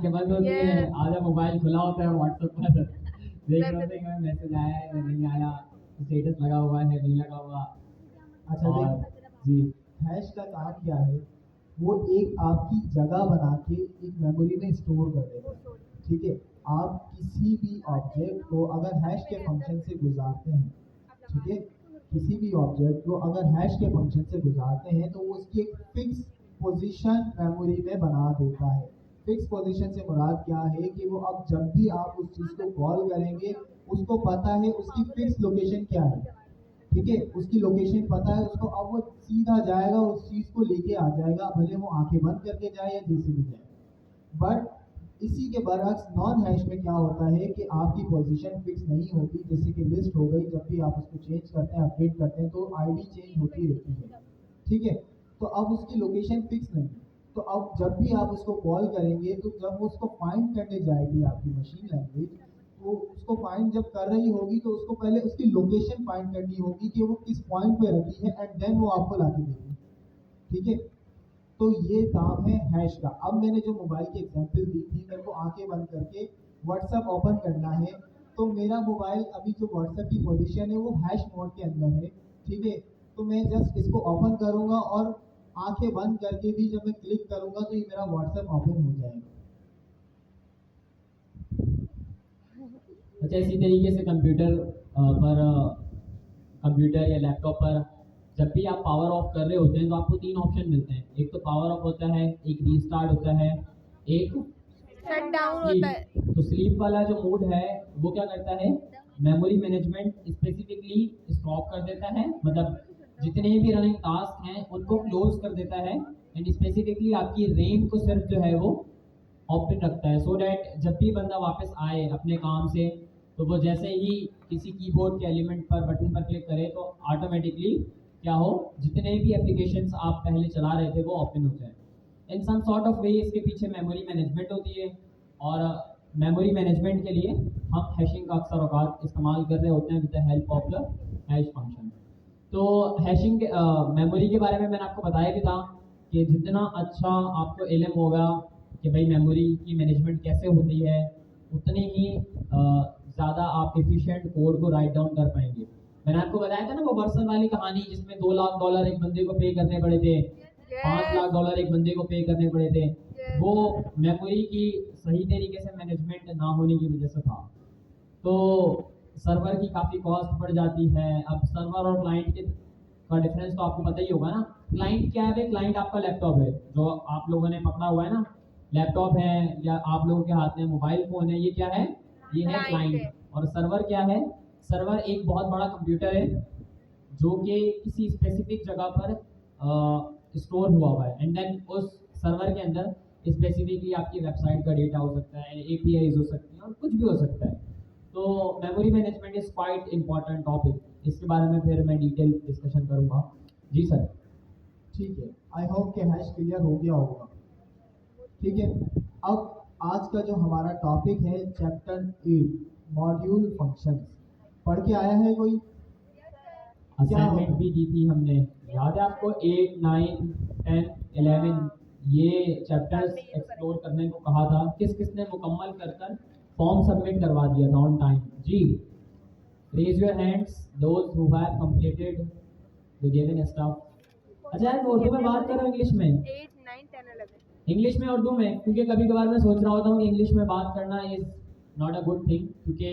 आंखें बंद होती है, आधा मोबाइल खुला होता है व्हाट्सएप पर देख रहे होते हैं कि मैसेज आया है या नहीं आया, स्टेटस लगा हुआ है नहीं लगा हुआ। अच्छा और देख, जी हैश का काम क्या है, वो एक आपकी जगह बना के एक मेमोरी में स्टोर कर देता है। ठीक है, आप किसी भी ऑब्जेक्ट को अगर हैश के फंक्शन से गुजारते हैं, ठीक है, किसी भी ऑब्जेक्ट को अगर हैश के फंक्शन से गुजारते हैं तो वो उसकी एक फिक्स पोजीशन मेमोरी में बना देता है। फिक्स पोजीशन से मुराद क्या है कि वो अब जब भी आप उस चीज़ को कॉल करेंगे, उसको पता है उसकी फिक्स लोकेशन क्या है। ठीक है, उसकी लोकेशन पता है उसको, अब वो सीधा जाएगा उस चीज को लेके आ जाएगा, भले वो आंखें बंद करके जाए या जैसे भी जाए। बट इसी के बरअक्स नॉन हैश में क्या होता है कि आपकी पोजीशन फिक्स नहीं होती, जैसे कि लिस्ट हो गई, जब भी आप उसको चेंज करते हैं अपडेट करते हैं तो आईडी चेंज होती रहती है। ठीक है, तो अब उसकी लोकेशन फिक्स नहीं, तो अब जब भी आप उसको कॉल करेंगे तो जब वो उसको फाइंड करने जाएगी आपकी मशीन लैंग्वेज, वो उसको फाइंड जब कर रही होगी तो उसको पहले उसकी लोकेशन फाइंड करनी होगी कि वो किस पॉइंट पे रखी है, एंड देन वो आपको लाके देगी। ठीक है, तो ये काम है हैश का। अब मैंने जो मोबाइल की एग्जांपल दी थी, मेरे को आंखें बंद करके व्हाट्सएप ओपन करना है, तो मेरा मोबाइल अभी जो व्हाट्सएप की पोजीशन है वो हैश मोड के अंदर है। ठीक है, तो मैं जस्ट इसको ओपन करूंगा और आंखें बंद करके भी जब मैं क्लिक करूंगा तो ये मेरा व्हाट्सएप ओपन हो जाएगा। अच्छा, इसी तरीके से पर कंप्यूटर या लैपटॉप पर जब भी आप पावर ऑफ कर रहे होते हैं तो आपको तीन ऑप्शन मिलते हैं। एक तो पावर ऑफ होता है, एक रीस्टार्ट होता है, एक शट डाउन होता है। स्लीप। तो स्लीप वाला जो मोड है वो क्या करता है, मेमोरी मैनेजमेंट स्पेसिफिकली स्टॉप कर देता है, मतलब जितने भी रनिंग टास्क हैं उनको क्लोज कर देता है, एंड स्पेसिफिकली आपकी रैम को सिर्फ जो है वो ओपन रखता है, सो डैट जब भी बंदा वापस आए अपने काम से तो वो जैसे ही किसी कीबोर्ड के एलिमेंट पर बटन पर क्लिक करे तो ऑटोमेटिकली क्या हो, जितने भी एप्लीकेशंस आप पहले चला रहे थे वो ओपन हो जाए। इन सम सॉर्ट ऑफ वे इसके पीछे मेमोरी मैनेजमेंट होती है, और मेमोरी मैनेजमेंट के लिए हम हैशिंग का अक्सर औकात इस्तेमाल कर रहे होते हैं with the help of the hash function. तो हैशिंग मेमोरी के बारे में मैंने आपको बताया भी था कि जितना अच्छा आपको इल्म होगा कि भाई मेमोरी की मैनेजमेंट कैसे होती है, उतनी ही ज़्यादा आप एफिशिएंट कोड को राइट डाउन कर पाएंगे। मैंने आपको बताया था ना वो वर्सन वाली कहानी जिसमें $2 लाख एक बंदे को पे करने पड़े थे, $5 लाख एक बंदे को पे करने पड़े थे, वो मेमोरी की सही तरीके से मैनेजमेंट ना होने की वजह से था। तो सर्वर की काफ़ी कॉस्ट बढ़ जाती है। अब सर्वर और क्लाइंट के का डिफरेंस तो आपको पता ही होगा ना। क्लाइंट क्या है, क्लाइंट आपका लैपटॉप है जो आप लोगों ने पकड़ा हुआ है ना, लैपटॉप है या आप लोगों के हाथ में मोबाइल फोन है, ये क्या है, ये है क्लाइंट। और सर्वर क्या है, सर्वर एक बहुत बड़ा कंप्यूटर है जो कि किसी स्पेसिफिक जगह पर स्टोर हुआ है, एंड देन उस सर्वर के अंदर स्पेसिफिकली आपकी वेबसाइट का डेटा हो सकता है, एपीआईज हो सकती हैं और कुछ भी हो सकता है। तो memory management is quite important topic, इसके बारे में फिर मैं डिटेल डिस्कशन करूंगा। जी सर। ठीक है, आई होप कि हैश क्लियर हो गया होगा। ठीक है, अब आज का जो हमारा टॉपिक है चैप्टर 8 मॉड्यूल फंक्शंस, पढ़ के आया है कोई? असाइनमेंट भी दी थी हमने, याद है आपको? 8, 9, 10, 11 ये चैप्टर्स एक्सप्लोर करने को कहा था। किस किसने मुकम्मल कर कर फॉर्म सबमिट करवा दिया था ऑन टाइम? जी, raise your hands those who have completed the given stuff. अच्छा यार, उर्दू में बात करो इंग्लिश में? 8, 9, 10, 11 इंग्लिश में उर्दू में, क्योंकि कभी कभार मैं सोच रहा होता हूँ कि इंग्लिश में बात करना is not a good thing, क्योंकि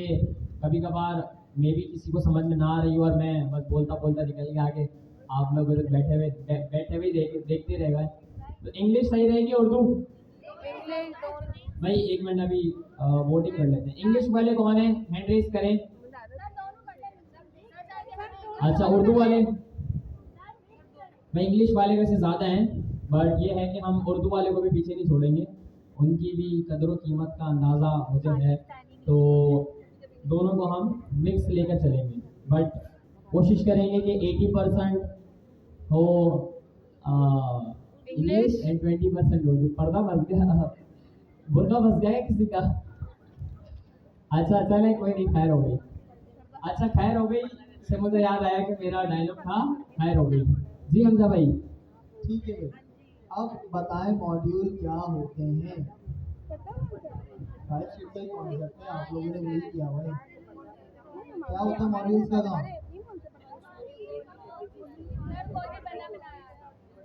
कभी कभार मे भी किसी को समझ में ना आ रही हो और मैं बस बोलता बोलता निकल गया आगे, आप लोग उधर बैठे हुए देखते रह गए। तो इंग्लिश सही रहेगी उर्दू? इंग्लिश दोनों। भाई एक मिनट, अभी वोटिंग कर लेते हैं। इंग्लिश वाले कौन है, हैंड रेज करें। अच्छा, उर्दू वाले? भाई इंग्लिश वाले वैसे ज़्यादा हैं, बट ये है कि हम उर्दू वाले को भी पीछे नहीं छोड़ेंगे, उनकी भी कदर व कीमत का अंदाज़ा मुझे है, तो दोनों को हम मिक्स लेकर चलेंगे। बट कोशिश करेंगे कि 80% हो इंग्लिश एंड 20% उर्दू। पर्दा फंस गया, बुर्का फंस गया है किसी का? अच्छा चले, कोई नहीं, खैर हो गई। अच्छा खैर हो गई से मुझे याद आया कि मेरा डायलॉग था खैर हो गई। जी हमजा भाई। ठीक है, अब बताएं मॉड्यूल क्या होते हैं। टाइप स्क्रिप्ट का ही कॉन्सेप्ट है, आप लोगों ने वही किया हुआ है। क्या होता है मॉड्यूल्स का काम?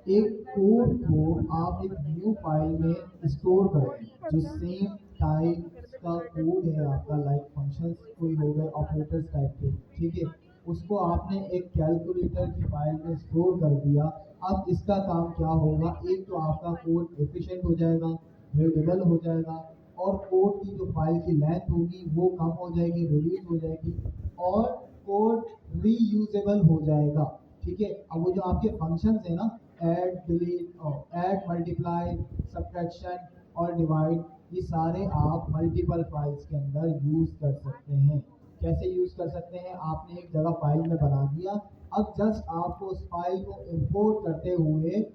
एक कोड को आप एक न्यू फाइल में स्टोर करते हैं, जो सेम टाइप का कोड है आपका, लाइक फंक्शंस कोई हो गए, ऑपरेटर्स टाइप के, ठीक है, उसको आपने एक कैलकुलेटर की फाइल में स्टोर कर दिया। अब इसका काम क्या होगा, एक तो आपका कोड एफिशिएंट हो जाएगा, रीडेबल हो जाएगा, और कोड की जो फाइल की लेंथ होगी वो कम हो जाएगी, रिड्यूस हो जाएगी, और कोड रीयूजेबल हो जाएगा। ठीक है, अब वो जो आपके फंक्शंस है ना, add, delete, add, multiply, subtraction और डिवाइड, ये सारे आप मल्टीपल फाइल्स के अंदर यूज कर सकते हैं। कैसे यूज कर सकते हैं, आपने एक जगह फाइल में बना दिया, अब जस्ट आपको उस फाइल को इंपोर्ट करते हुए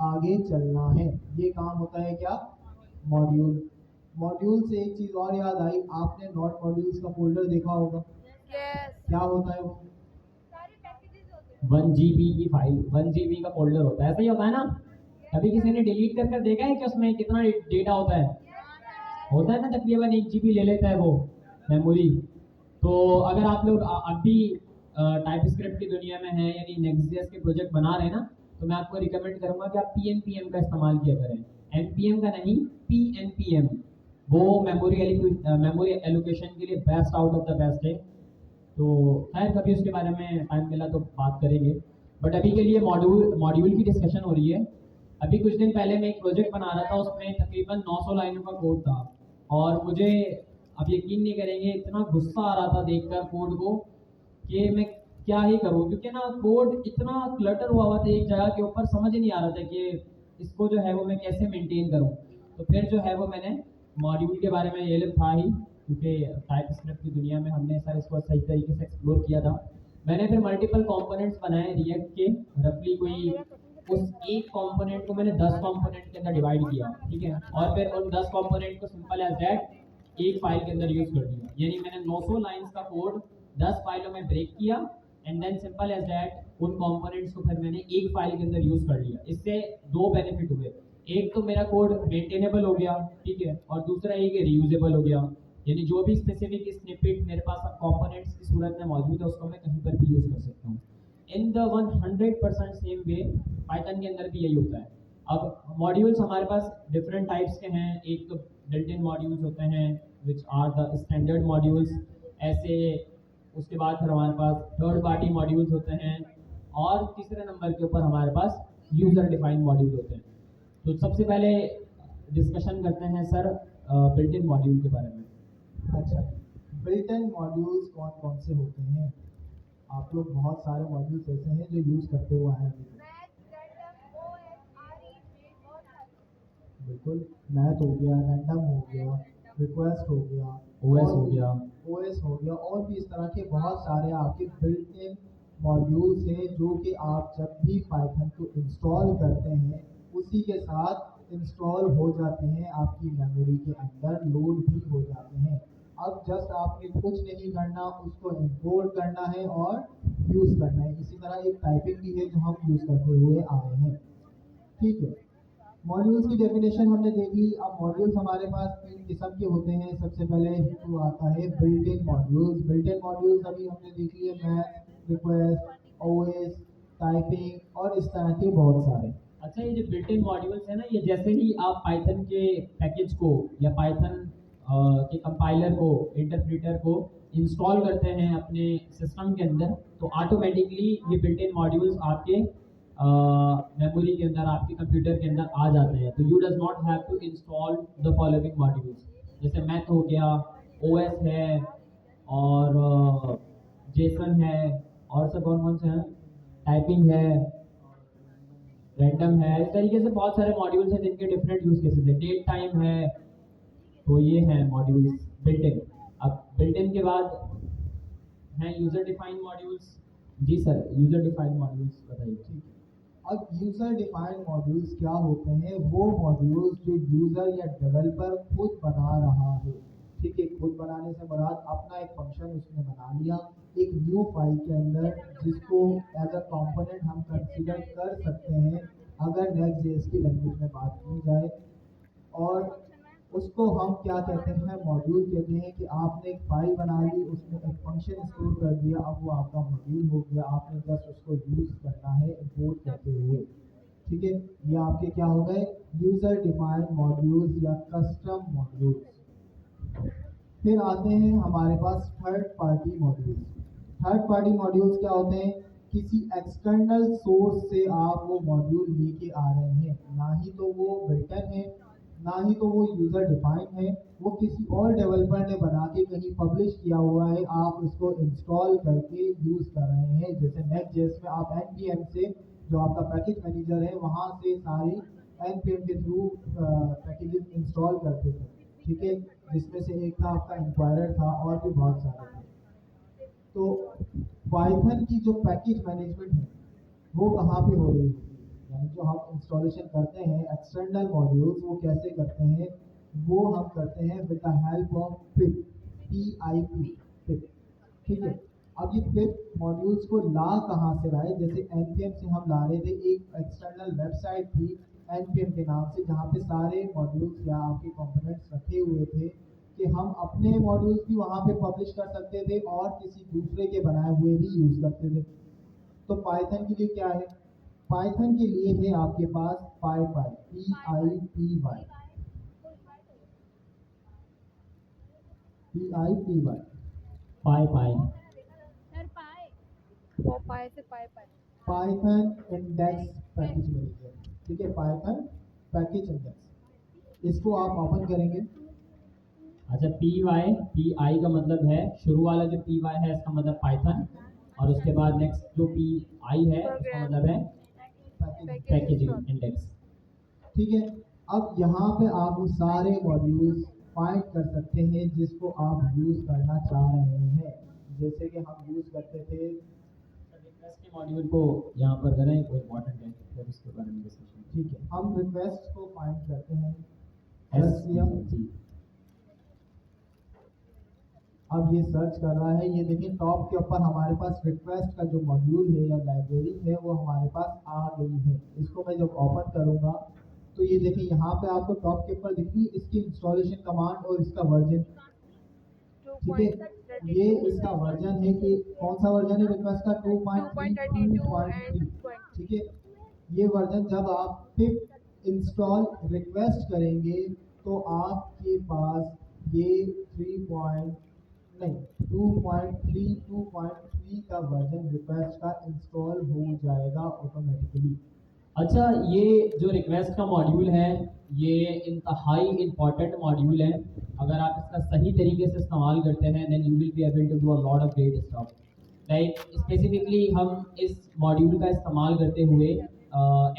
आगे चलना है। ये काम होता है क्या, मॉड्यूल। मॉड्यूल से एक चीज और याद आई, आपने नॉट मॉड्यूल्स का फोल्डर देखा होगा, यस क्या होता है वो? 1 GB की फाइल, 1 GB का फोल्डर होता है, ऐसा ही होता है ना? कभी किसी ने डिलीट कर देखा है कि उसमें कितना डेटा होता है? होता है ना, तकरीबन 1 GB ले लेता है वो मेमोरी। तो अगर आप लोग अभी टाइप स्क्रिप्ट की दुनिया में हैं, यानी नेक्स्ट.जेएस के प्रोजेक्ट बना रहे हैं ना, तो मैं आपको रिकमेंड करूंगा कि आप PNPM का इस्तेमाल किया करें। NPM का नहीं, PNPM, वो मेमोरी एलोकेशन के लिए best out of the best है। तो खैर कभी उसके बारे में टाइम मिला तो बात करेंगे, बट अभी के लिए मॉड्यूल की डिस्कशन हो रही है। अभी कुछ दिन पहले मैं एक प्रोजेक्ट बना रहा था, उसमें तकरीबन 900 लाइनों का कोड था, और मुझे, अब यकीन नहीं करेंगे, इतना गुस्सा आ रहा था देखकर कोड को कि मैं क्या ही करूँ, क्योंकि ना कोड इतना क्लटर हुआ था एक जगह के ऊपर, समझ ही नहीं आ रहा था कि इसको जो है वो मैं कैसे मेंटेन करूँ। तो फिर जो है वो मैंने मॉड्यूल के बारे में ये लिखा था ही, क्योंकि टाइप स्क्रिप्ट की दुनिया में हमने सर इसको सही तरीके से एक्सप्लोर किया था। मैंने फिर मल्टीपल कंपोनेंट्स बनाए रिएक्ट के, रफली कोई उस एक कंपोनेंट को मैंने 10 कंपोनेंट के अंदर डिवाइड किया, ठीक है, और फिर उन 10 कंपोनेंट को सिंपल एज दैट एक फाइल के अंदर यूज कर दिया। यानी मैंने 900 लाइंस का कोड 10 फाइलों में ब्रेक किया, and then simple as that उन कंपोनेंट्स को फिर मैंने एक फाइल के अंदर यूज कर लिया। इससे दो बेनिफिट हुए, एक तो मेरा कोड मेंटेनेबल हो गया, ठीक है, और दूसरा ये कि रीयूजेबल हो गया, यानी जो भी स्पेसिफिक स्निपेट मेरे पास अब कंपोनेंट्स की सूरत में मौजूद है उसको मैं कहीं पर भी यूज कर सकता हूँ। In the 100% same way Python के अंदर भी यही होता है। अब मॉड्यूल्स हमारे पास डिफरेंट टाइप्स के हैं, एक तो बिल्ट इन मॉड्यूल्स होते हैं which are the standard modules, ऐसे उसके बाद फिर हमारे पास थर्ड पार्टी मॉड्यूल्स होते हैं, और तीसरे नंबर के ऊपर हमारे पास यूजर डिफाइंड मॉड्यूल होते हैं। तो सबसे पहले डिस्कशन करते हैं सर बिल्ट इन मॉड्यूल के बारे में। अच्छा, बिल्ट इन मॉड्यूल्स कौन कौन से होते हैं? आप लोग बहुत सारे मॉड्यूल्स ऐसे हैं जो यूज़ करते हुए आए हैं अभी तक। बिल्कुल, मैथ हो गया, रैंडम हो गया, रिक्वेस्ट हो गया, OS हो गया, ओएस हो गया, और भी इस तरह के बहुत सारे आपके बिल्ट इन मॉड्यूल्स हैं जो कि आप जब भी पाइथन को इंस्टॉल करते हैं उसी के साथ इंस्टॉल हो जाते हैं, आपकी मेमोरी के अंदर लोड भी हो जाते हैं। अब जस्ट आपने कुछ नहीं करना, उसको इंपोर्ट करना है और यूज़ करना है। इसी तरह एक टाइपिंग भी है जो हम यूज़ करते हुए आए हैं, ठीक है। मॉड्यूल्स की डेफिनेशन हमने देख ली। अब मॉड्यूल्स हमारे पास तीन किस्म के होते हैं। सबसे पहले तो आता है built in modules. Built in modules अभी हमने देख लिए, मैथ, रिक्वेस्ट, ओएस, टाइपिंग और इस तरह के बहुत सारे। अच्छा, ये जो बिल्ट इन मॉड्यूल्स है ना, ये जैसे ही आप पाइथन के पैकेज को या पाइथन के कंपाइलर को, इंटरप्रेटर को इंस्टॉल करते हैं अपने सिस्टम के अंदर, तो ऑटोमेटिकली ये बिल्ट इन मॉड्यूल्स आपके मेमोरी के अंदर, आपके कंप्यूटर के अंदर आ जाते हैं। तो you does not have to install the following modules, जैसे मैथ हो गया, ओएस है, और जेसन है, और सब कौन कौन से हैं, टाइपिंग है, रैंडम है, इस तरीके से बहुत सारे मॉड्यूल्स हैं जिनके डिफरेंट यूज केसेस है, डेट टाइम है। तो ये हैं मॉड्यूल्स बिल्ट इन। अब बिल्ट इन के बाद हैं यूजर डिफाइंड मॉड्यूल्स। जी सर, यूजर डिफाइंड मॉड्यूल्स बताइए। ठीक है। अब यूज़र डिफाइंड मॉड्यूल्स क्या होते हैं? वो मॉड्यूल्स जो यूज़र या डेवलपर खुद बना रहा है, ठीक है। खुद बनाने से मुराद अपना एक फंक्शन उसने बना लिया एक न्यू फाइल के अंदर, जिसको एज अ कंपोनेंट हम कंसीडर कर सकते हैं अगर नेक्स्ट.जेएस की लैंग्वेज में बात की जाए। और उसको हम क्या कहते हैं, मॉड्यूल कहते हैं। कि आपने एक फाइल बना ली, उसमें एक फंक्शन स्टोर कर दिया, अब वो आपका मॉड्यूल हो गया, आपने जस्ट उसको यूज करना है इंपोर्ट करते हुए। ठीक है, ये आपके क्या हो गए, यूजर डिफाइंड मॉड्यूल्स या कस्टम मॉड्यूल्स। फिर आते हैं हमारे पास third party modules. Third party modules क्या होते हैं, किसी एक्सटर्नल सोर्स से आप वो मॉड्यूल लेके आ रहे हैं, ना ही तो वो बिल्टन है, ना ही तो वो यूजर डिफाइंड है, वो किसी और डेवलपर ने बना के कहीं पब्लिश किया हुआ है, आप उसको इंस्टॉल करके यूज कर रहे हैं। जैसे नेक्स्ट.जेएस में आप npm से, जो आपका पैकेज मैनेजर है, वहां से सारे npm के थ्रू पैकेजेस इंस्टॉल करते थे। ठीक है, जिसमें से एक था आपका इंक्वायरर था, और भी बहुत सारे थे। तो पाइथन की जो पैकेज मैनेजमेंट है वो कहाँ पे हो रही है, यानी जो हम इंस्टॉलेशन करते हैं एक्सटर्नल मॉड्यूल्स, वो कैसे करते हैं, वो हम करते हैं विद द हेल्प ऑफ पिप, पिप। ठीक है, अब ये पिप मॉड्यूल्स को ला कहाँ से लाए, जैसे npm से हम ला रहे थे, एक एक्सटर्नल वेबसाइट थी npm के नाम से, जहाँ पे सारे मॉड्यूल्स या आपके कंपोनेंट्स रखे हुए थे, कि हम अपने मॉड्यूल्स भी वहाँ पे पब्लिश कर सकते थे और किसी दूसरे के बनाए हुए भी यूज करते थे। तो पाइथन के लिए क्या है, पाइथन के लिए है आपके पास पाईपाई, PIPY। पाई पाई वो पाए से पाए पाए पाइथन इंडेक्स पैकेज मैनेजर। ठीक है, पाइथन पैकेज इंडेक्स, इसको आप ओपन करेंगे। अच्छा, पी आई का मतलब है, शुरू वाला जो पी वाई है इसका मतलब पाइथन, और उसके बाद नेक्स्ट जो पी आई है उसका मतलब है पैकेजिंग इंडेक्स। ठीक है, अब यहाँ पे आप वो सारे मॉड्यूल्स फाइंड कर सकते हैं जिसको आप यूज करना चाह रहे हैं। जैसे कि हम यूज करते थे, रिक्वेस्ट के मॉड्यूल को यहाँ पर करें, कोई इम्पोर्टेंट है फिर उसके बारे में डिस्कशन। ठीक है, हम रिक्वेस्ट को फाइंड करते हैं SCM जी। अब ये सर्च कर रहा है, ये देखिए टॉप के ऊपर हमारे पास रिक्वेस्ट का जो मॉड्यूल है या लाइब्रेरी है वो हमारे पास आ गई है। इसको मैं जब ओपन करूँगा तो ये देखिए यहाँ पे आपको टॉप के ऊपर दिख रही है इसकी इंस्टॉलेशन कमांड और इसका वर्जन। ठीक है, ये इसका वर्जन है कि कौन सा वर्जन है रिक्वेस्ट का, 2.32.3। ठीक है, ये वर्जन जब आप पिप इंस्टॉल रिक्वेस्ट करेंगे तो आपके पास ये 2.3 का वर्जन रिक्वेस्ट का इंस्टॉल हो जाएगा ऑटोमेटिकली। अच्छा, ये जो रिक्वेस्ट का मॉड्यूल है ये इंतहाई इम्पॉर्टेंट मॉड्यूल है। अगर आप इसका सही तरीके से इस्तेमाल करते हैं then you will be able to do a lot of great stuff. Like specifically हम इस मॉड्यूल का इस्तेमाल करते हुए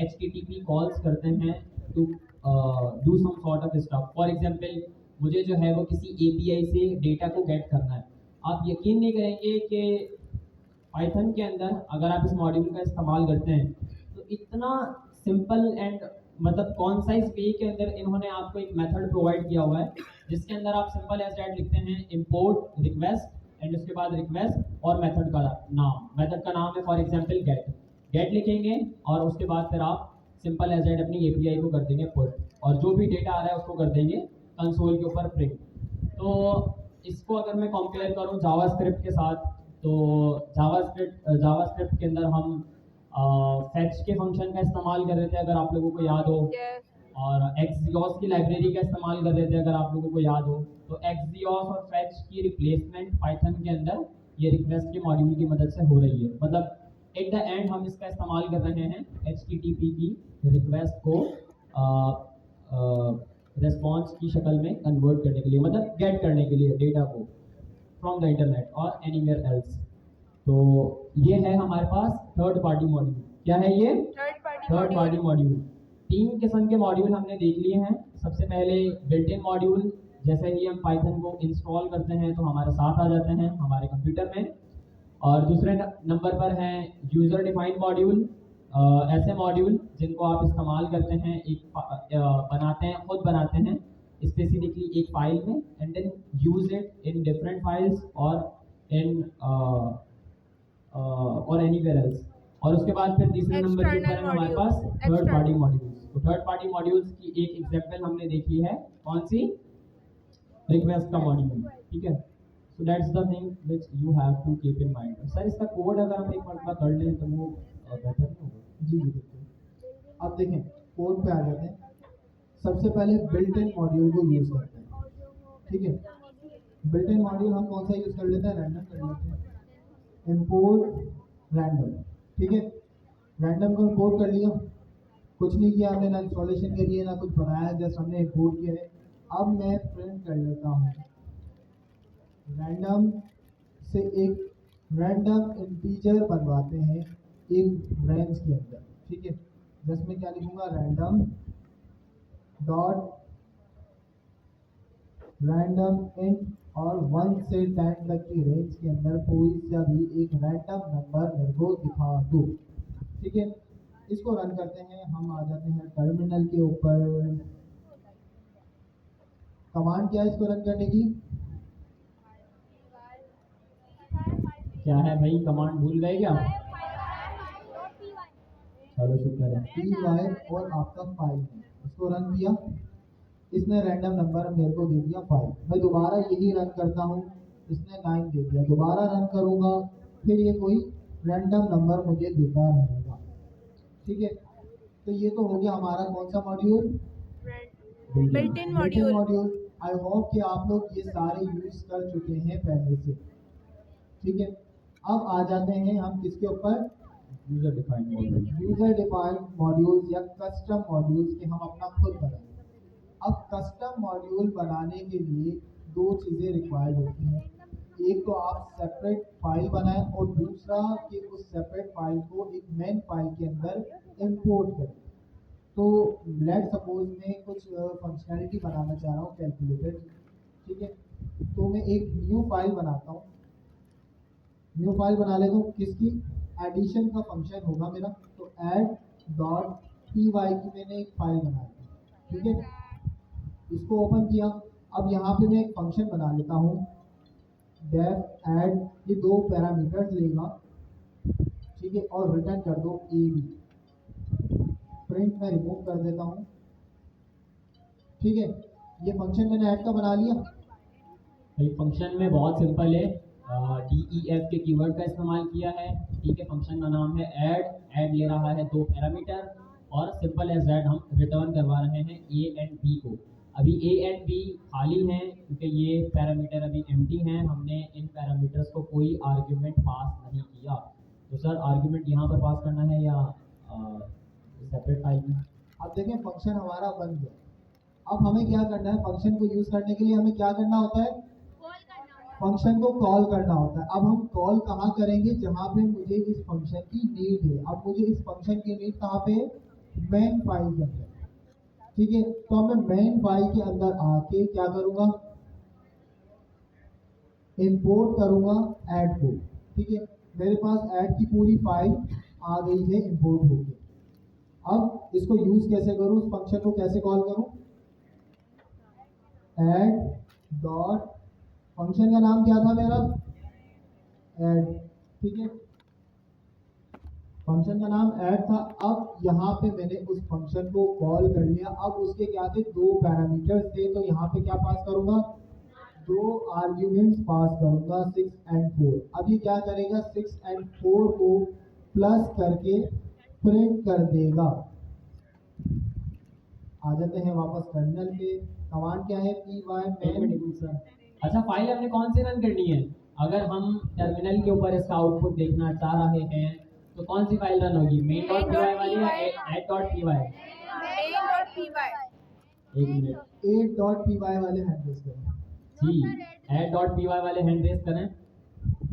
HTTP कॉल्स करते हैं to do some sort of stuff. For example, मुझे जो है वो किसी API से डेटा को गेट करना है। आप यकीन नहीं करेंगे कि पाइथन के अंदर अगर आप इस मॉड्यूल का इस्तेमाल करते हैं तो इतना सिंपल एंड मतलब कॉन्साइज वे के अंदर इन्होंने आपको एक मेथड प्रोवाइड किया हुआ है जिसके अंदर आप सिंपल एज दैट लिखते हैं इंपोर्ट रिक्वेस्ट एंड उसके बाद रिक्वेस्ट और मेथड का नाम। मेथड का नाम है फॉर एग्जांपल गेट लिखेंगे और उसके बाद फिर आप सिंपल एज दैट अपनी API को कर देंगे पुट, और जो भी डेटा आ रहा है उसको कर देंगे कंसोल के ऊपर प्रिंट। तो इसको अगर मैं कंपेयर करूँ जावास्क्रिप्ट के साथ, तो जावास्क्रिप्ट के अंदर हम फेच के फंक्शन का इस्तेमाल कर रहे थे अगर आप लोगों को याद हो, और एक्सियोस की लाइब्रेरी का इस्तेमाल कर रहे थे अगर आप लोगों को याद हो। तो एक्सियोस और फेच की रिप्लेसमेंट पाइथन के अंदर ये रिक्वेस्ट के मॉड्यूल की मदद से हो रही है। मतलब एट द एंड हम इसका इस्तेमाल कर रहे हैं HTTP की रिक्वेस्ट को रिस्पॉन्स की शक्ल में कन्वर्ट करने के लिए, मतलब गेट करने के लिए डेटा को फ्रॉम द इंटरनेट और एनीवेयर एल्स। तो ये है हमारे पास थर्ड पार्टी मॉड्यूल। क्या है ये? Third party module. 3 किस्म के मॉड्यूल हमने देख लिए हैं। सबसे पहले बिल्ट इन मॉड्यूल, जैसे ही हम पाइथन को इंस्टॉल करते हैं तो हमारे साथ आ जाते हैं हमारे कंप्यूटर में। और दूसरे नंबर पर हैं यूज़र डिफाइंड मॉड्यूल, ऐसे मॉड्यूल जिनको आप इस्तेमाल करते हैं, बनाते हैं, खुद बनाते हैं स्पेसिफिकली एक फाइल में and then use it in different files और एनीवेयर एल्स। और उसके बाद फिर तीसरे नंबर के ऊपर है हमारे पास थर्ड पार्टी मॉड्यूल्स। तो थर्ड पार्टी मॉड्यूल्स की एक एग्जांपल हमने देखी है, कौन सी? रिक्वेस्ट का मॉड्यूल, ठीक है। So that's the thing which you have to keep in mind. Sir इसका कोड अगर हम एक मरतबा कर लें तो वो बेहतर नहीं होगा? जी जी बिल्कुल। अब देखें कोड पे आ जाते हैं। सबसे पहले बिल्ट इन मॉड्यूल को यूज़ करते हैं, ठीक है। बिल्ट इन मॉड्यूल हम कौन सा यूज़ कर लेते हैं, रैंडम कर लेते हैं। इंपोर्ट रैंडम, ठीक है। रैंडम को इंपोर्ट कर लिया, कुछ नहीं किया हमने, ना इंस्टॉलेशन करी है ना कुछ बनाया, जस्ट हमने इंपोर्ट किया है। अब मैं प्रिंट कर लेता हूँ रैंडम से एक रैंडम इंटीजर बनवाते हैं एक रेंज के अंदर, ठीक है। जस्ट मैं क्या लिखूंगा, रैंडम डॉट रैंडम इंट और 1 से 10 तक की रेंज के अंदर कोई सा भी एक रैंडम नंबर मेरे को दिखा दो, ठीक है। इसको रन करते हैं, हम आ जाते हैं टर्मिनल के ऊपर। कमांड क्या है इसको रन करने की, क्या है भाई, कमांड भूल गए क्या? चलो शुक्र है। py और आपका फाइल है, इसको रन किया, इसने रैंडम नंबर मेरे को दे दिया 5। मैं दोबारा यही रन करता हूँ, इसने 9 दे दिया, दोबारा रन करूँगा फिर ये कोई रैंडम नंबर मुझे देता रहेगा, ठीक है। तो ये तो हो गया हमारा कौन सा module, built in module. Module. I hope कि आप लोग ये सारे यूज कर चुके हैं पहले से, ठीक है। अब आ जाते हैं हम किसके ऊपर, user defined module. User defined modules या कस्टम मॉड्यूल्स के हम अपना खुद बनाएंगे। अब कस्टम मॉड्यूल बनाने के लिए दो चीज़ें रिक्वायर्ड होती हैं, एक तो आप सेपरेट फाइल बनाएं और दूसरा कि उस सेपरेट फाइल को एक मेन फाइल के अंदर इंपोर्ट करें। तो लेट सपोज मैं कुछ फंक्शनैलिटी बनाना चाह रहा हूँ कैलकुलेटर, ठीक है। तो मैं एक न्यू फाइल बनाता हूँ, न्यू फाइल बना लेता हूँ किसकी, एडिशन का फंक्शन होगा मेरा। तो ऐड डॉट पी वाई की मैंने एक फाइल बनाई, ठीक है। इसको ओपन किया, अब यहाँ पे मैं एक फंक्शन बना लेता हूँ डेफ ऐड, ये 2 पैरामीटर्स लेगा, ठीक है, और रिटर्न कर दो ए बी। प्रिंट में रिमूव कर देता हूँ, ठीक है। ये फंक्शन मैंने ऐड का बना लिया। भाई फंक्शन में बहुत सिंपल है, DEF के कीवर्ड का इस्तेमाल किया है, ठीक है। फंक्शन का नाम है ऐड ले रहा है 2 पैरामीटर और सिंपल एज दैट हम रिटर्न करवा रहे हैं ए एंड बी को। अभी ए एंड बी खाली हैं क्योंकि ये पैरामीटर अभी एम्प्टी हैं, हमने इन पैरामीटर्स को कोई आर्ग्यूमेंट पास नहीं किया। तो सर आर्ग्यूमेंट यहाँ पर पास करना है या सेपरेट फाइल में? अब देखें फंक्शन हमारा बन गया, अब हमें क्या करना है, फंक्शन को यूज करने के लिए हमें क्या करना होता है, फंक्शन को कॉल करना होता है। अब हम कॉल कहाँ करेंगे, जहाँ पे मुझे इस फंक्शन की नीड है। अब मुझे इस फंक्शन की नीड कहाँ पे है, मेन फाइल के अंदर, ठीक है। तो मैं मेन फाइल के अंदर आके क्या करूँगा, इंपोर्ट करूँगा ऐड को, ठीक है। मेरे पास ऐड की पूरी फाइल आ गई है इंपोर्ट होके। अब इसको यूज कैसे करूँ, उस फंक्शन को कैसे कॉल करूँ, ऐड डॉट, फंक्शन का नाम क्या था मेरा, ऐड, ठीक है। फंक्शन का नाम ऐड था। अब यहाँ पे मैंने उस फंक्शन को कॉल कर लिया। अब उसके क्या थे, 2 पैरामीटर्स थे, तो यहाँ पे क्या पास करूँगा, 2 आर्ग्यूमेंट्स पास करूँगा 6 और 4। अब ये क्या करेगा, 6 और 4 को प्लस करके प्रिंट कर देगा। आ जाते हैं वापस टर्मिनल पे। कमांड क्या है, py main। अच्छा फाइल हमने कौन सी रन करनी है? अगर हम टर्मिनल के ऊपर इसका आउटपुट देखना चाह रहे हैं तो कौन सी फाइल रन होगी, main.py वाली या add.py? main.py। एक मिनट, 8.py वाले हैंडल्स करें जी add.py वाले हैंड रेस करें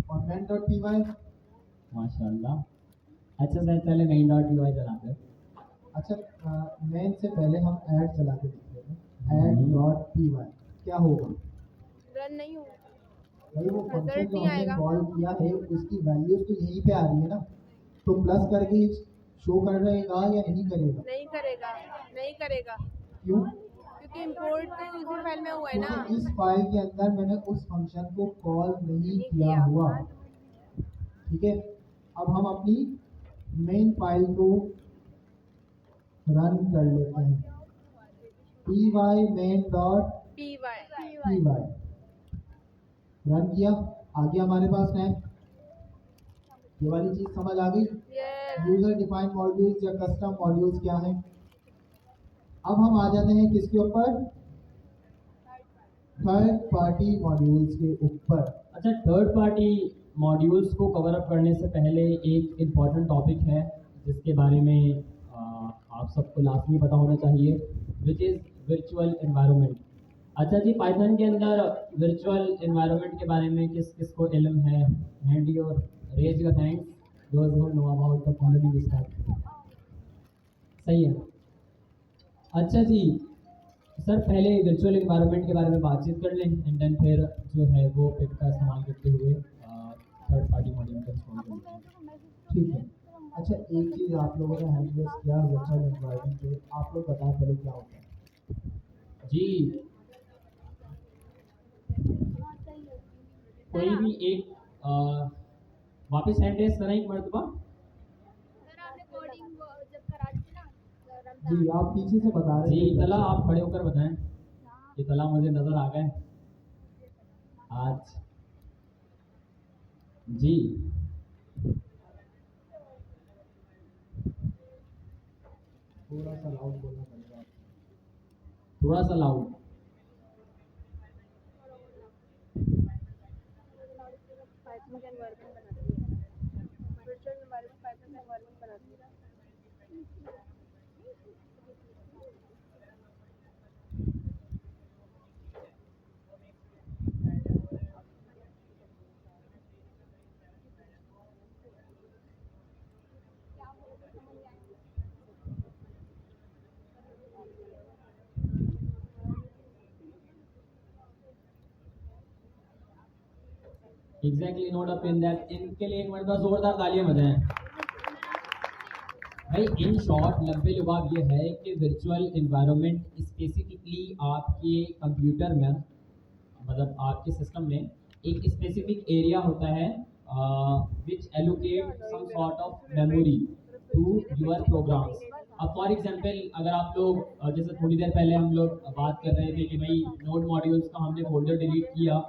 और main.py। माशाल्लाह। अच्छा सर पहले main.py चलाते हैं। अच्छा मेन से पहले हम ऐड चला के देखते हैं, ऐड.py क्या होगा, रन नहीं होगा, भाई वो फंक्शन रिजल्ट जो नहीं हमने आएगा। कॉल किया है उसकी वैल्यूज तो यहीं पे आ रही है ना, तो प्लस करके शो कर रहेगा या नहीं करेगा, नहीं करेगा, नहीं करेगा, क्यों, क्योंकि इंपोर्ट तो उसी फाइल में हुआ है ना। क्योंकि इस फाइल के अंदर मैंने उस फंक्शन को कॉल नहीं किया किया। हुआ, ठीक है। अब हम अपनी मेन फाइल को रन कर लेते हैं, py main.py PY P Y run किया, आगे हमारे पास है ये वाली चीज समझ आ गई। yes यूजर डिफाइंड मॉड्यूल्स या कस्टम मॉड्यूल्स क्या है। अब हम आ जाते हैं किसके ऊपर, थर्ड पार्टी मॉड्यूल्स के ऊपर। अच्छा, थर्ड पार्टी मॉड्यूल्स को कवर अप करने से पहले एक इम्पॉर्टेंट टॉपिक है जिसके बारे में आप सबको लाजमी पता होना चाहिए, विच इज़ वर्चुअल एनवायरनमेंट। अच्छा जी, पाइथन के अंदर वर्चुअल एनवायरनमेंट के बारे में किस किस को इल्म है? Hand your raise your hands those who know about the following step. सही है। अच्छा जी सर, पहले वर्चुअल एनवायरनमेंट के बारे में बातचीत कर लें एंड देन फिर जो है वो पिप का इस्तेमाल करते हुए थर्ड पार्टी मॉड्यूल का इस्तेमाल करेंगे। ठीक है। अच्छा, एक चीज आप लोगों ने हैंड रेस किया वर्चुअल एनवायरनमेंट पे, आप लोग बताएं पहले क्या होता है। जी, कोई भी एक वापस हैंड रेस करें एक मरतबा। जी आप पीछे से बता रहे जी थे। तला, आप खड़े होकर बताएं कि तला मुझे नजर आ गए आज। जी थोड़ा सा लाउड बोलना पड़ेगा। थोड़ा सा लाउड। पाइथन का एनवायरनमेंट बनाती है, वर्चुअल एनवायरनमेंट पाइथन का एनवायरनमेंट बनाती है। Exactly, note up in that. इनके लिए एक मरतबा जोरदार तालियां बजाएं। भाई इन शॉर्ट लंबे लुबाब ये है कि वर्चुअल एनवायरनमेंट स्पेसिफिकली आपके कंप्यूटर में, मतलब आपके सिस्टम में एक स्पेसिफिक एरिया होता है which allocate some sort of memory to your programs. अब फॉर एग्जांपल अगर आप लोग जैसे थोड़ी देर पहले हम लोग बात कर रहे थे कि भाई नोड मॉड्यूल्स का हमने फोल्डर डिलीट किया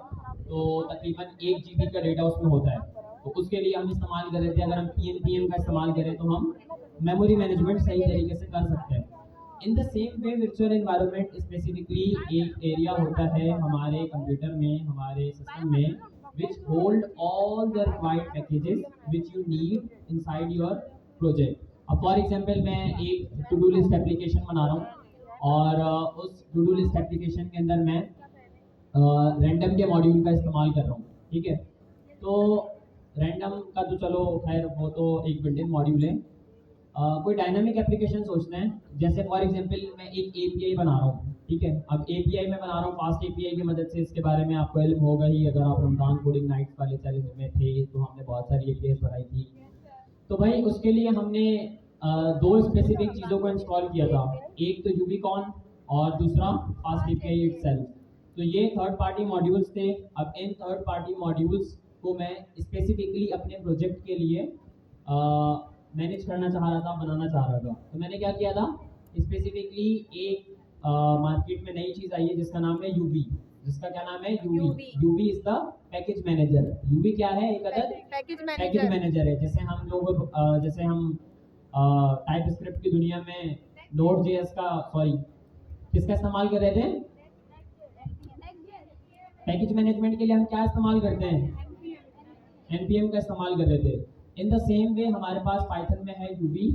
तो तकरीबन 1 GB का डेटा उसमें होता है, तो उसके लिए हम इस्तेमाल कर रहे थे, अगर हम PNPM का इस्तेमाल करें तो हम मेमोरी मैनेजमेंट सही तरीके से कर सकते हैं। In the same way virtual environment specifically एक एरिया होता है हमारे कंप्यूटर में, हमारे सिस्टम में, which hold all the required packages which you need inside your project। अब फॉर एग्जांपल मैं एक टू डू लिस्ट एप्लीकेशन बना रहा हूँ और उस टू डू लिस्ट एप्लीकेशन के अंदर मैं रैंडम के मॉड्यूल का इस्तेमाल कर रहा हूँ, ठीक है। तो रैंडम का तो चलो खैर वो तो एक बिल्ट इन मॉड्यूल है। कोई डायनामिक एप्लीकेशन सोचते हैं, जैसे फॉर एग्जांपल मैं एक API बना रहा हूँ, ठीक है। अब API मैं बना रहा हूँ फास्ट API की मदद से, इसके बारे में आपको इल्म होगा ही, अगर आप रमजान कोडिंग नाइट्स वाले चैलेंज में थे तो हमने बहुत सारी APIs बनाई थी। तो भाई उसके लिए हमने दो स्पेसिफिक चीज़ों को इंस्टॉल किया था, एक तो यूबीकॉन और दूसरा फास्ट API इटसेल्फ। तो ये थर्ड पार्टी मॉड्यूल्स थे। अब इन थर्ड पार्टी मॉड्यूल्स को मैं स्पेसिफिकली अपने प्रोजेक्ट के लिए मैनेज करना चाह रहा था, बनाना चाह रहा था। तो मैंने क्या किया था, स्पेसिफिकली एक मार्केट में नई चीज़ आई है जिसका नाम है यूबी, जिसका क्या नाम है UV. UV is the package manager. UV क्या है, एक अदर पैकेज मैनेजर है। जैसे हम लोग जैसे हम टाइप स्क्रिप्ट की दुनिया में नोड जेएस का सॉरी किसका इस्तेमाल कर रहे थे, पैकेज मैनेजमेंट के लिए हम क्या इस्तेमाल करते हैं, npm का इस्तेमाल कर रहे थे। इन द सेम वे हमारे पास पाइथन में है UV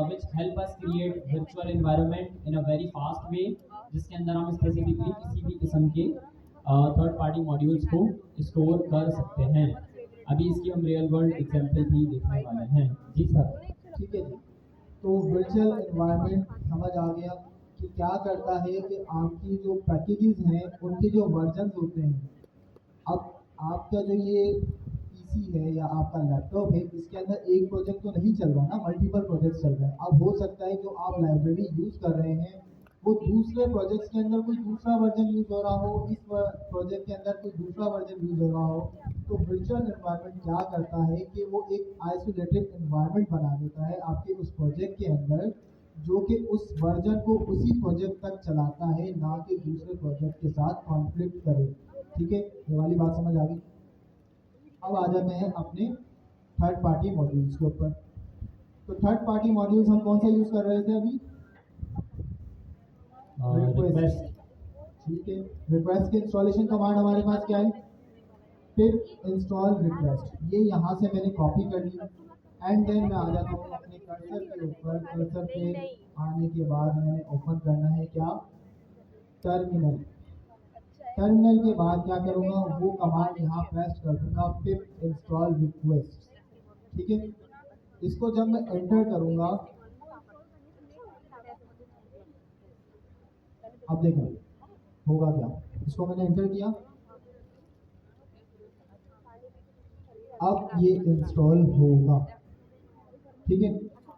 which help us create virtual environment in a very fast way, जिसके अंदर हम स्पेसिफिकली किसी भी किस्म के थर्ड पार्टी मॉड्यूल्स को स्टोर कर सकते हैं। अभी इसकी हम रियल वर्ल्ड एग्जांपल भी देखने वाले हैं। जी सर। ठीक है जी, तो वर्चुअल एनवायरनमेंट समझ आ गया कि क्या करता है कि आपकी जो पैकेजेस हैं उनके जो वर्जन होते हैं, अब आपका जो ये पीसी है या आपका लैपटॉप है इसके अंदर एक प्रोजेक्ट तो नहीं चल रहा ना, मल्टीपल प्रोजेक्ट चल रहे हैं। अब हो सकता है जो आप लाइब्रेरी यूज़ कर रहे हैं वो दूसरे प्रोजेक्ट्स के अंदर कोई दूसरा वर्जन यूज़ हो रहा हो, इस प्रोजेक्ट के अंदर कोई दूसरा वर्जन यूज़ हो रहा हो। तो वर्चुअल एनवायरनमेंट क्या करता है कि वो एक आइसोलेटेड एनवायरनमेंट बना देता है आपके उस प्रोजेक्ट के अंदर, जो कि उस वर्जन को उसी प्रोजेक्ट तक चलाता है, ना कि दूसरे प्रोजेक्ट के साथ कॉन्फ्लिक्ट करे। ठीक है, ये वाली बात समझ आ गई। अब आ जाते हैं अपने थर्ड पार्टी मॉड्यूल्स के ऊपर। तो थर्ड पार्टी मॉड्यूल्स हम कौन सा यूज़ कर रहे थे अभी? रिक्वेस्ट। ठीक है, रिक्वेस्ट के इंस्टॉलेशन कमांड हमारे पास क्या है? फिर इंस्टॉल रिक्वेस्ट, ये यहाँ से मैंने कॉपी कर ली एंड देन मैं आ जाता हूँ अपने कर्सर के ऊपर। कर्सर पे आने के बाद मैंने ओपन करना है क्या? टर्मिनल। टर्मिनल के बाद क्या करूँगा? वो कमांड यहाँ प्रेस कर दूंगा, फिर इंस्टॉल रिक्वेस्ट। ठीक है, इसको जब मैं एंटर करूँगा, अब देखें होगा क्या। इसको मैंने एंटर किया, अब ये इंस्टॉल होगा। ठीक है,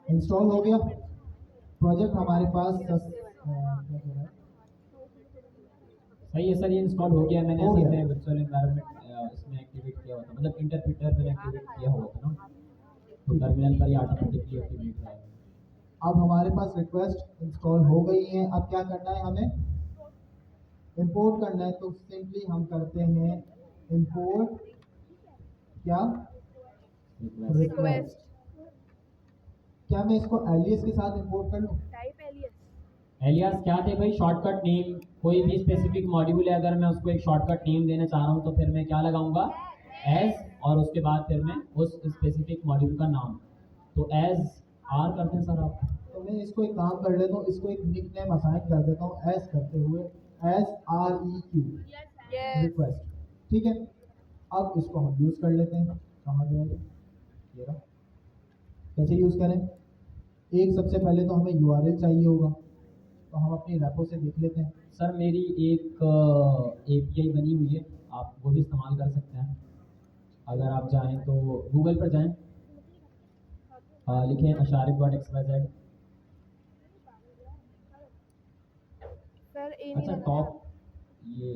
इंस्टॉल हो गया। प्रोजेक्ट हमारे पास क्या कह रहा है? सही है सर, ये इंस्टॉल हो गया। मैंने हो असल गया। में वर्चुअल एनवायरनमेंट इसमें एक्टिवेट किया हुआ था, मतलब इंटरप्रेटर मैंने एक्टिवेट किया हुआ था ना, तो टर्मिनल पर ये ऑटोमेटिकली एक्टिवेट है। अब हमारे पास रिक्वेस्ट इंस्टॉल हो गई है। अब क्या करना है? हमें इंपोर्ट करना है। तो सिंपली हम करते हैं इंपोर्ट क्या? रिक्वेस्ट। क्या मैं इसको एलियस के साथ इंपोर्ट कर लूँ? Type alias. एलियास क्या थे भाई? Shortcut name. कोई भी स्पेसिफिक मॉड्यूल है, अगर मैं उसको एक शॉर्टकट नेम देना चाह रहा हूँ तो फिर मैं क्या लगाऊंगा? एज, और उसके बाद फिर मैं उस स्पेसिफिक मॉड्यूल का नाम। तो एज आर करते हैं सर आप। तो मैं इसको एक काम कर लेता हूँ, इसको एक निक नेम असाइन कर देता हूँ एस करते हुए, SREQ रिक्वेस्ट। ठीक है, अब इसको हम यूज़ कर लेते हैं। कहाँ गया ये रहा। कैसे यूज़ करें? एक सबसे पहले तो हमें URL चाहिए होगा, तो हम अपनी रेपो से देख लेते हैं। सर मेरी एक API बनी हुई है, आप वो भी इस्तेमाल कर सकते हैं। अगर आप चाहें तो गूगल पर जाएं, लिखें asharik.xyz। सर ए नहीं अच्छा लगा टॉप ये,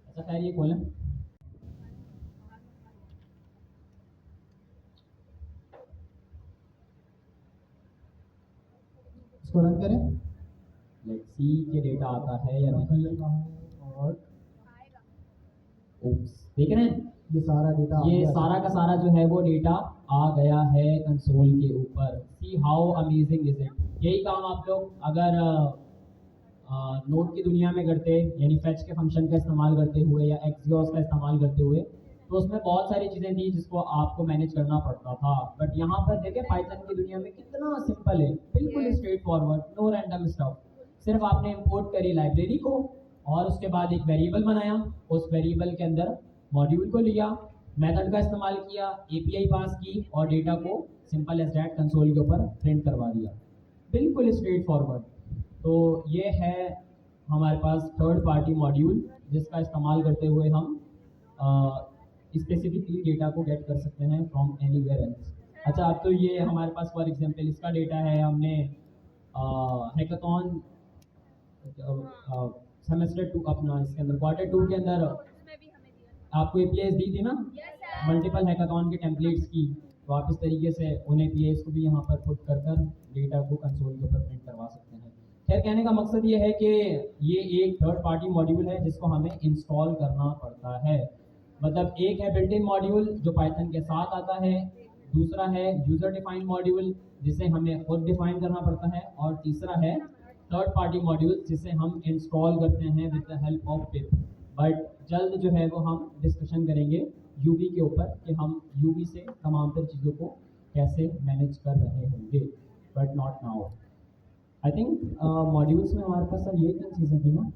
अच्छा खैर ये खोलें। इसको रन करें। लेट्स सी के डेटा आता है या नहीं। और ओप्स, देख रहे हैं ये सारा डेटा आ ये गया। सारा का सारा जो है वो डेटा आ गया है कंसोल के ऊपर। See how amazing is it. यही काम आप लोग अगर नोट की दुनिया में करते, यानी फेच के फंक्शन का इस्तेमाल करते हुए या एक्सग्यॉस का इस्तेमाल करते हुए, तो उसमें बहुत सारी चीज़ें थी जिसको आपको मैनेज करना पड़ता था। बट यहाँ पर देखें पाइथन की दुनिया में कितना सिंपल है, बिल्कुल straight forward, no random stuff. सिर्फ आपने इंपोर्ट करी लाइब्रेरी को और उसके बाद एक वेरिएबल बनाया, उस वेरिएबल के अंदर मॉड्यूल को लिया, मेथड का इस्तेमाल किया, API पास की और डेटा को सिंपल एज दैट कंसोल के ऊपर प्रिंट करवा दिया। बिल्कुल स्ट्रेट फॉरवर्ड। तो ये है हमारे पास थर्ड पार्टी मॉड्यूल, जिसका इस्तेमाल करते हुए हम स्पेसिफिकली डेटा को गेट कर सकते हैं फ्रॉम एनीवेयर एल्स। अच्छा, अब तो ये हमारे पास फॉर एग्जांपल इसका डेटा है, हमने हैकाथॉन सेमेस्टर 2 अपना इसके अंदर Q2 के अंदर उसमें भी हमें दिया आपको APIs दी थी ना, मल्टीपल हैकाथॉन के टेम्पलेट्स की। तो आप इस तरीके से उन APIs को भी यहाँ पर पुट कर कर डेटा को कंसोल के ऊपर प्रिंट करवा सकते हैं। खैर कहने का मकसद ये है कि ये एक थर्ड पार्टी मॉड्यूल है जिसको हमें इंस्टॉल करना पड़ता है। मतलब एक है बिल्ट इन मॉड्यूल जो पाइथन के साथ आता है, दूसरा है यूजर डिफाइंड मॉड्यूल जिसे हमें खुद डिफाइन करना पड़ता है, और तीसरा है थर्ड पार्टी मॉड्यूल जिसे हम इंस्टॉल करते हैं with the help of pip. But जल्द जो है वो हम डिस्कशन करेंगे यूबी के ऊपर कि हम यूबी से तमाम तर चीज़ों को कैसे मैनेज कर रहे होंगे, but not now. I think modules में हमारे पास सर ये 3 चीज़ें थी ना।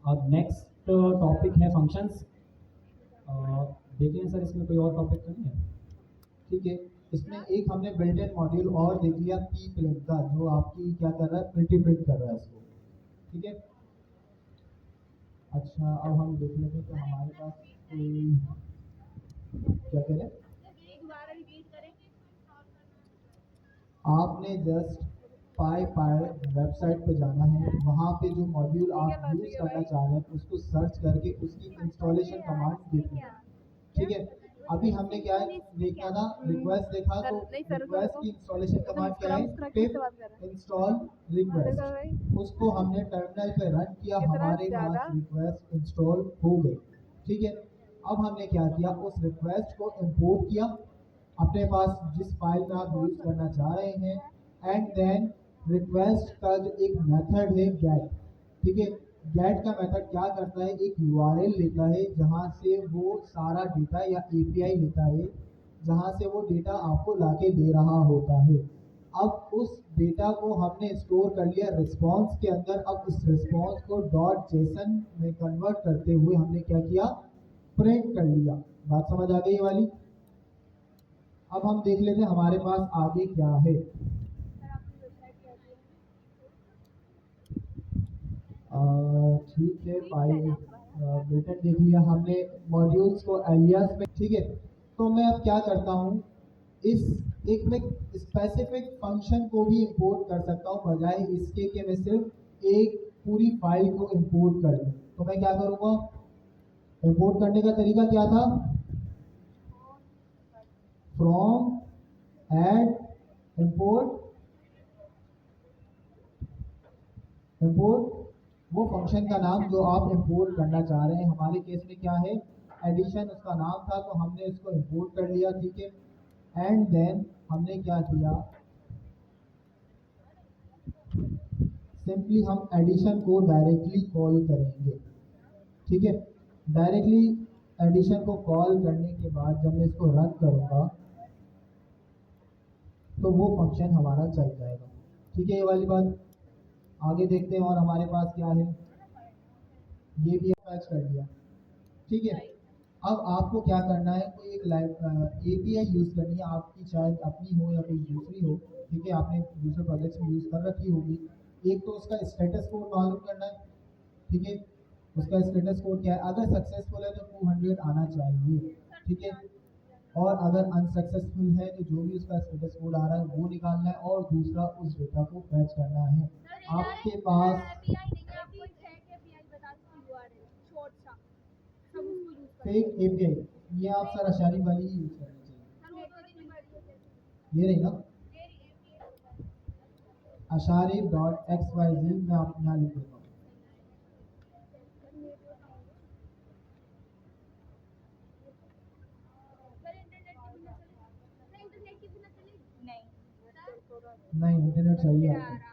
अब नेक्स्ट टॉपिक है फंक्शंस। देख लें सर, इसमें कोई और टॉपिक तो नहीं है? ठीक है, इसमें एक हमने बिल्ट इन मॉड्यूल और देख लिया पी प्रिंट का, जो आपकी क्या कर रहा है? प्रिंट कर रहा है इसको। ठीक है, अच्छा अब हम देख लेते हैं कि हमारे पास कोई क्या करें। दोबारा रिपीट करें। आपने जस्ट पाई वेबसाइट पे जाना है, वहाँ पे जो मॉड्यूल आप यूज़ करना चाह रहे हैं उसको सर्च करके उसकी इंस्टॉलेशन कमांड देखनी है। ठीक है, अभी हमने क्या देखा था, रिक्वेस्ट देखा, तो नहीं सर, रिक्वेस्ट की इंस्टॉलेशन कमांड क्या है, किससे बात कर रहे हैं? Install request. देखो भाई, उसको हमने टर्मिनल पे रन किया, इतना हमारे ज्यादा? पास रिक्वेस्ट इंस्टॉल हो गई। ठीक है, अब हमने क्या किया, उस रिक्वेस्ट को इंपोर्ट किया अपने पास जिस फाइल में आप यूज करना चाह रहे हैं, एंड देन रिक्वेस्ट का जो एक मेथड है गेट, ठीक है, गेट का मेथड क्या करता है, एक यूआरएल लेता है जहां से वो सारा डेटा, या एपीआई लेता है जहां से वो डेटा आपको लाके दे रहा होता है। अब उस डेटा को हमने स्टोर कर लिया रिस्पॉन्स के अंदर। अब इस रिस्पॉन्स को डॉट जेसन में कन्वर्ट करते हुए हमने क्या किया, प्रिंट कर लिया। बात समझ आ गई ये वाली? अब हम देख लेते हैं हमारे पास आगे क्या है। ठीक है, फाइल बटन देख लिया हमने, मॉड्यूल्स को एलियास में, ठीक है। तो मैं अब क्या करता हूँ, इस एक में स्पेसिफिक फंक्शन को भी इंपोर्ट कर सकता हूँ, बजाय इसके कि मैं सिर्फ एक पूरी फाइल को इंपोर्ट कर लूँ। तो मैं क्या करूँगा, इंपोर्ट करने का तरीका क्या था, फ्रॉम ऐड इंपोर्ट, इंपोर्ट वो फंक्शन का नाम जो आप इंपोर्ट करना चाह रहे हैं। हमारे केस में क्या है, एडिशन उसका नाम था, तो हमने इसको इंपोर्ट कर लिया, ठीक है। एंड देन हमने क्या किया, सिंपली हम एडिशन को डायरेक्टली कॉल करेंगे, ठीक है। डायरेक्टली एडिशन को कॉल करने के बाद जब मैं इसको रन करूँगा तो वो फंक्शन हमारा चल जाएगा, ठीक है। ये वाली बात आगे देखते हैं। और हमारे पास क्या है, ये भी अटैच कर दिया, ठीक है। अब आपको क्या करना है, कोई एक एपीआई यूज़ करनी है आपकी, शायद अपनी हो या कोई दूसरी हो, ठीक है, आपने दूसरे प्रोजेक्ट्स में यूज़ कर रखी होगी। एक तो उसका स्टेटस कोड मालूम करना है, ठीक है। उसका स्टेटस कोड क्या है, अगर सक्सेसफुल है तो 200 आना चाहिए, ठीक है। और अगर अनसक्सेसफुल है तो जो भी उसका स्टेटस कोड आ रहा है वो निकालना है, और दूसरा उस डेटा को फैच करना है। आपके पास फेक एपीआई, ये आप सर अशारी वाली ही यूज करनी चाहिए, ये नहीं ना, अशारी डॉट एक्स वाई जी मैं आप यहाँ लिख देता हूँ। नहीं, इंटरनेट चाहिए आपको।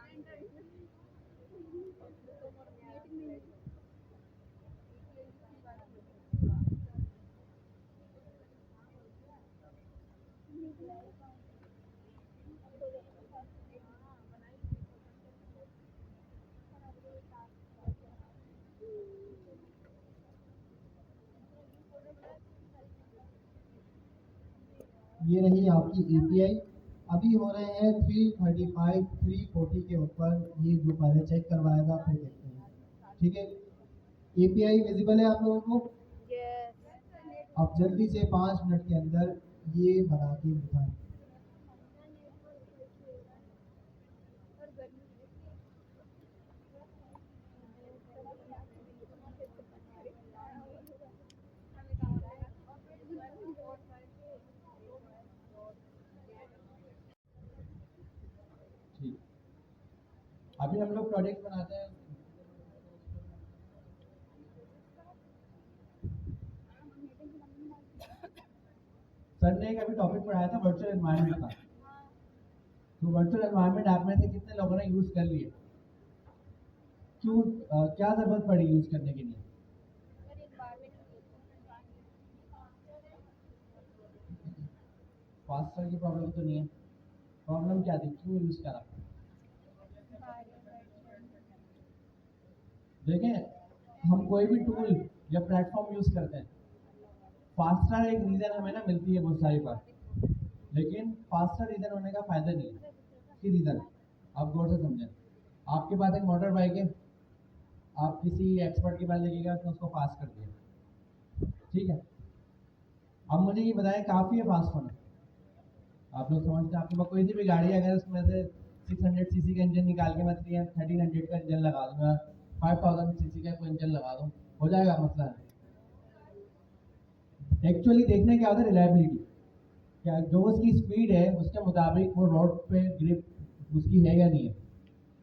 ये रही आपकी एपीआई। अभी हो रहे हैं 335 340 के ऊपर, ये जो पहले चेक करवाएगा फिर देखते हैं, ठीक है। एपीआई विजिबल है आप लोगों को? आप जल्दी से 5 मिनट के अंदर ये बना के दिखाएं। ठीक, अभी हम लोग प्रोजेक्ट बनाते हैं। सर ने एक अभी टॉपिक पढ़ाया था वर्चुअल एनवायरनमेंट का, तो वर्चुअल एनवायरनमेंट आप में से कितने लोगों ने यूज कर लिए, क्यों, क्या जरूरत पड़ी यूज करने के लिए? फास्टर की प्रॉब्लम तो नहीं है, प्रॉब्लम क्या थी, क्यों यूज करा? देखें, हम कोई भी टूल या प्लेटफॉर्म यूज करते हैं, फास्टर एक रीजन हमें ना मिलती है बहुत सारी बात, लेकिन फास्टर रीजन होने का फायदा नहीं है। की रीजन आप गौर से समझें, आपके पास एक मोटर बाइक है, आप किसी एक्सपर्ट के पास लेके गए, उसने उसको फास्ट कर दिया, ठीक है। अब मुझे ये बताएं, काफ़ी है फास्ट होना? आप लोग समझते हैं, आपके पास कोई सी भी गाड़ी है, अगर उसमें से 600 सीसी का इंजन निकाल के मैं 1300 का इंजन लगा दूंगा, 5000 सीसी का कोई इंजन लगा दूँ, हो जाएगा? मसला है, एक्चुअली देखने क्या होता है, रिलायबिलिटी, क्या जो उसकी स्पीड है उसके मुताबिक वो रोड पे ग्रिप उसकी है या नहीं है,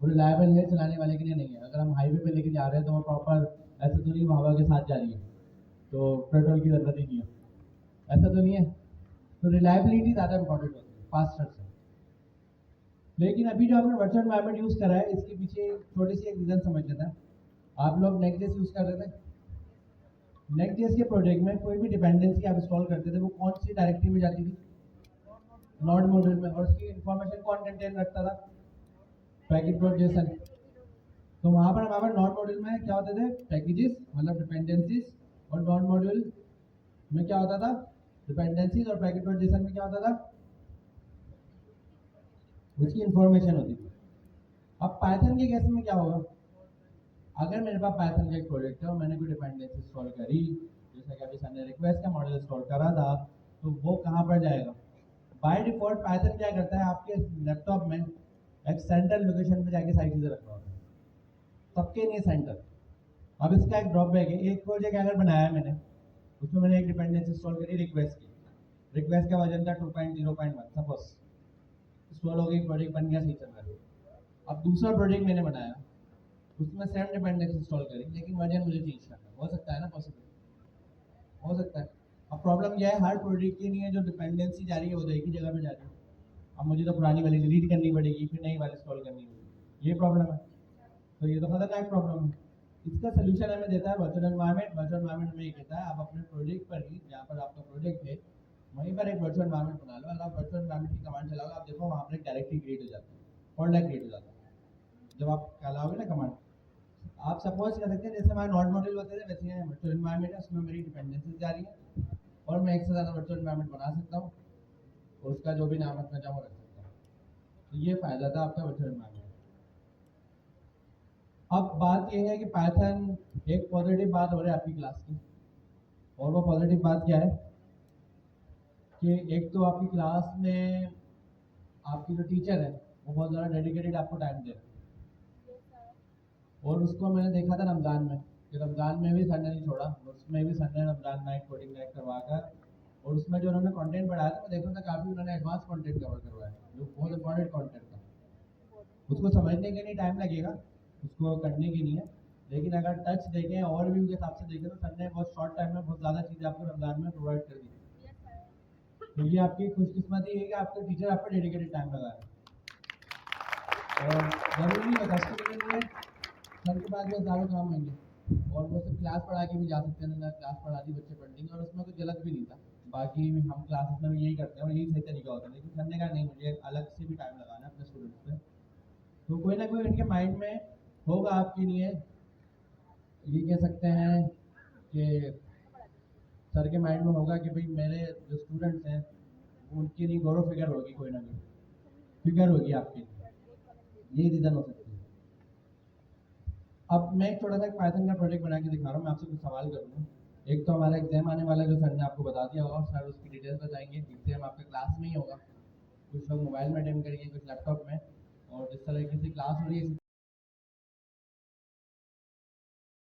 वो रिलायबल है चलाने वाले के लिए नहीं है। अगर हम हाईवे पे लेके जा रहे हैं तो वो प्रॉपर ऐसा तो नहीं हवा के साथ जा रही है तो पेट्रोल की ज़रूरत ही नहीं है, ऐसा तो नहीं है। तो रिलायबिलिटी ज़्यादा इंपॉर्टेंट होती है फास्टर से। लेकिन अभी जो आपने वर्चुअल एनवायरनमेंट यूज़ करा है इसके पीछे छोटी सी एक रीज़न समझ लेते हैं। आप लोग नेक्स्ट.js यूज़ कर रहे थे, नेक्स्ट.js के प्रोजेक्ट में कोई भी डिपेंडेंसी आप इंस्टॉल करते थे वो कौन सी डायरेक्टरी में जाती थी, नोड मॉड्यूल में, और उसकी इंफॉर्मेशन कौन कंटेन रखता था, पैकेट.json। तो वहाँ पर हमारे नोड मॉड्यूल में क्या होते थे, पैकेजेस मतलब डिपेंडेंसीज, और नोड मॉड्यूल में क्या होता था, डिपेंडेंसीज, और पैकेट.json में क्या होता था, उसकी इंफॉर्मेशन होती थी। अब पाइथन के केस में क्या होगा, अगर मेरे पास पाइथन का एक प्रोजेक्ट है और मैंने कोई डिपेंडेंसी इंस्टॉल करी, जैसे कि अभी हमने रिक्वेस्ट का मॉडल इंस्टॉल करा था, तो वो कहाँ पर जाएगा, बाय डिफॉल्ट पाइथन क्या करता है, आपके लैपटॉप में एक सेंट्रल लोकेशन पे जाके सारी चीज़ें रखना होता है, सबके लिए सेंटर। अब इसका एक ड्रॉबैक है, एक प्रोजेक्ट अगर बनाया मैंने, उसमें मैंने एक डिपेंडेंसी इंस्टॉल करी रिक्वेस्ट की, रिक्वेस्ट का वर्जन था 2.0.1 सपोज, इंस्टॉल हो गई, प्रोजेक्ट बन गया, सही चल रहा है। अब दूसरा प्रोजेक्ट मैंने बनाया, उसमें सेम डिपेंडेंसी इंस्टॉल करी, लेकिन वर्जन मुझे चेंज करना हो सकता है ना, पॉसिबल हो सकता है। अब प्रॉब्लम क्या है, हर प्रोजेक्ट के लिए जो डिपेंडेंसी जा रही है वो तो एक ही जगह पे जा रही है, अब मुझे तो पुरानी वाली डिलीट करनी पड़ेगी, फिर नई वाली इंस्टॉल करनी होगी, ये प्रॉब्लम है। तो ये तो खतरनाक प्रॉब्लम है। इसका सोल्यूशन हमें देता है वर्चुअल एनवायरनमेंट। वर्चुअल एनवायरनमेंट हमें ये कहता है, आप अपने प्रोजेक्ट पर ही, जहाँ पर आपका प्रोजेक्ट है वहीं पर एक वर्चुअल एनवायरनमेंट बना लो। अगर आप वर्चुअल एनवायरनमेंट की कमांड चलाओगे, आप देखो वहाँ पर एक डायरेक्टरी क्रिएट हो जाती है, फोल्डर क्रिएट हो जाता है जब आप चलाओगे ना कमांड। आप सपोज कर सकते हैं जैसे हमारे नोड मॉड्यूल होते थे, वैसे यहाँ वर्चुअल एनवायरनमेंट है, उसमें मेरी डिपेंडेंसीज जा रही है, और मैं एक से ज़्यादा वर्चुअल एनवायरनमेंट बना सकता हूँ, और उसका जो भी नाम रखना चाहूँ रख सकता हूँ। तो ये फ़ायदा था आपका वर्चुअल एनवायरनमेंट। अब बात यह है कि पाइथन, एक पॉजिटिव बात हो रही है आपकी क्लास की, और वो पॉजिटिव बात क्या है कि एक तो आपकी क्लास में आपकी जो टीचर है वो बहुत ज़्यादा डेडिकेटेड आपको टाइम दे रहे हैं, और उसको मैंने देखा था रमज़ान में, कि रमज़ान में भी संडे नहीं छोड़ा, उसमें भी Sunday Ramzan night coding night करवा कर, और उसमें जो उन्होंने कंटेंट बढ़ाया था मैं देखा था काफ़ी उन्होंने एडवांस कंटेंट कवर करवाया, जो बहुत इंपॉर्टेंट कंटेंट था। उसको समझने के लिए टाइम लगेगा, उसको करने के लिए, लेकिन अगर टच देखें और व्यू के हिसाब से देखें तो सर ने बहुत शॉर्ट टाइम में बहुत ज़्यादा चीज़ें आपको रमज़ान में प्रोवाइड कर दी। तो ये आपकी खुशकिस्मती है कि आपके टीचर आप पर डेडिकेटेड टाइम लगा रहे हैं, और ज़रूरी नहीं है कस्टमर के लिए सर के पास भी हज़ारों काम होंगे, और वो सिर्फ क्लास पढ़ा के भी जा सकते हैं, ना क्लास पढ़ा दी बच्चे पढ़ लेंगे, और उसमें कोई गलत भी नहीं था। बाकी हम क्लासेस में भी यही करते हैं और यही सही तरीका होता है, लेकिन सर ने कहा नहीं, मुझे अलग से भी टाइम लगाना है अपने स्टूडेंट्स पे। तो कोई ना कोई उनके माइंड में होगा आपके लिए, ये कह सकते हैं कि सर के माइंड में होगा कि भाई मेरे जो स्टूडेंट्स हैं उनके लिए गौरव फिगर होगी, कोई ना कोई फिगर होगी आपके लिए, ये रीज़न हो सकती है। अब मैं एक छोटा सा पाइथन का प्रोजेक्ट बना के दिखा रहा हूँ, मैं आपसे कुछ सवाल करूँगा। एक तो हमारा एग्जाम आने वाला है जो सर ने आपको बता दिया होगा, सर उसकी डिटेल्स बताएंगे। एग्जाम आपके क्लास में ही होगा, कुछ लोग मोबाइल में अटेंड करेंगे, कुछ लैपटॉप में, और जिस तरह की क्लास हो रही है